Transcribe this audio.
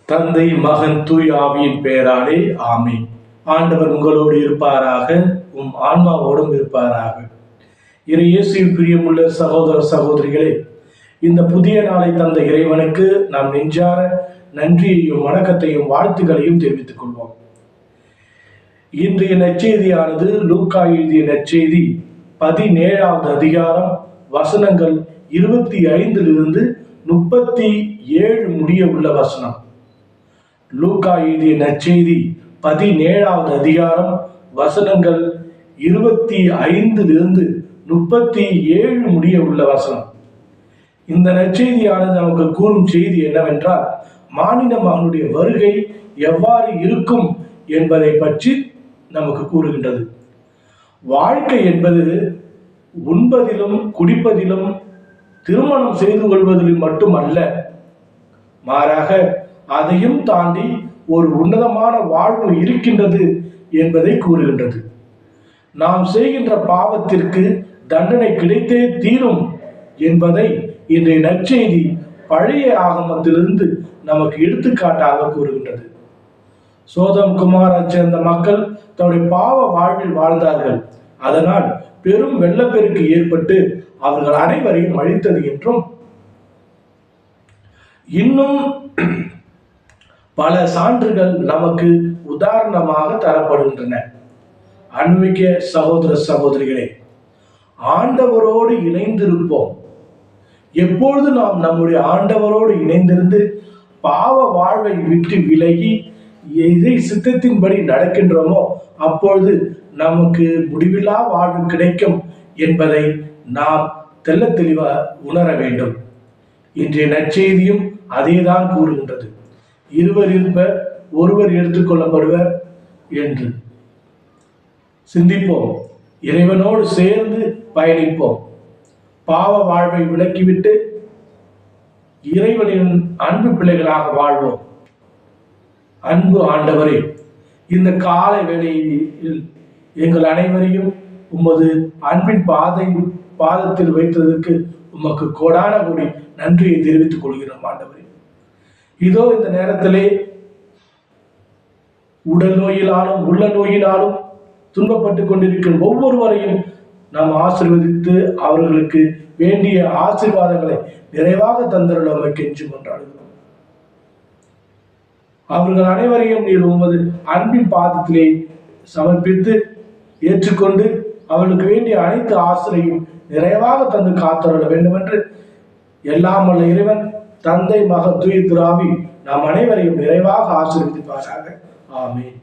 தந்தை மகன் தூய் ஆவியின் பெயராலே ஆமீன். ஆண்டவர் உங்களோடு இருப்பாராக, உம் ஆன்மாவோடும் இருப்பாராக. இயேசுவில் பிரியமுள்ள சகோதர சகோதரிகளே, இந்த புதிய நாளை தந்த இறைவனுக்கு நாம் நெஞ்சார நன்றியையும் வணக்கத்தையும் வாழ்த்துக்களையும் தெரிவித்துக் கொள்வோம். இன்றைய நற்செய்தியானது லூக்கா எழுதிய நற்செய்தி 17வது அதிகாரம் வசனங்கள் 25 37 முடிய உள்ள வசனம். லூக்கா எழுதிய நற்செய்தி 17வது அதிகாரம் வசனங்கள் 25 37 முடிய உள்ள வசனம். இந்த நற்செய்தியானது நமக்கு கூறும் செய்தி என்னவென்றால், மானிட மகனுடைய வருகை எவ்வாறு இருக்கும் என்பதை பற்றி நமக்கு கூறுகின்றது. வாழ்க்கை என்பது உண்பதிலும் குடிப்பதிலும் திருமணம் செய்து கொள்வதிலும் மட்டுமல்ல, மாறாக அதையும் தாண்டி ஒரு உன்னதமான வாழ்வு இருக்கின்றது என்பதை கூறுகின்றது. நாம் செய்கின்ற பாவத்திற்கு தண்டனை கிடைத்தே தீரும் என்பதை இன்றைய நற்செய்தி பழைய ஆகமத்திலிருந்து நமக்கு எடுத்துக்காட்டாக கூறுகின்றது. சோதம் குமாரை சேர்ந்த மக்கள் தன்னுடைய பாவ வாழ்வில் வாழ்ந்தார்கள். அதனால் பெரும் வெள்ளப்பெருக்கு ஏற்பட்டு அவர்கள் அனைவரையும் அழித்தது என்றும், இன்னும் பல சான்றுகள் நமக்கு உதாரணமாக தரப்படுகின்றன. அன்பிக்க சகோதர சகோதரிகளே, ஆண்டவரோடு இணைந்திருப்போம். எப்பொழுது நாம் நம்முடைய ஆண்டவரோடு இணைந்திருந்து பாவ வாழ்வை விட்டு விலகி எதை சித்தத்தின்படி நடக்கின்றோமோ அப்பொழுது நமக்கு முடிவில்லா வாழ்வு கிடைக்கும் என்பதை நாம் தெள்ள தெளிவாக உணர வேண்டும். இன்றைய நற்செய்தியும் அதேதான் கூறுகின்றது. இருவர் இருப்பர், ஒருவர் எடுத்துக்கொள்ளப்படுவர் என்று சிந்திப்போம். இறைவனோடு சேர்ந்து பயணிப்போம். பாவ வாழ்வை விலக்கிவிட்டு இறைவனின் அன்பு பிள்ளைகளாக வாழ்வோம். அன்பு ஆண்டவரே, இந்த கால வேளையில் எங்கள் அனைவரையும் உமது அன்பின் பாதத்தில் வைத்ததற்கு உமக்கு கோடான கோடி நன்றியை தெரிவித்துக் கொள்கிறோம் ஆண்டவரே. இதோ இந்த நேரத்திலே உடல் நோயினாலும் உள்ள நோயினாலும் துன்பப்பட்டு கொண்டிருக்கும் ஒவ்வொருவரையும் நாம் ஆசீர்வதித்து அவர்களுக்கு வேண்டிய ஆசீர்வாதங்களை நிறைவாக தந்தருள கெஞ்சி கொண்டாடுகிறோம். அவர்கள் அனைவரையும் நீர் உமது அன்பின் பாதத்திலே சமர்ப்பித்து ஏற்றுக்கொண்டு அவர்களுக்கு வேண்டிய அனைத்து ஆசிரியையும் நிறைவாக தந்து காத்தருள வேண்டும் என்று எல்லாம் வல்ல இறைவன் தந்தை மகன் தூய திரு ஆவி நாம் அனைவரையும் நிறைவாக ஆசீர்வதிப்பாராக. ஆமென்.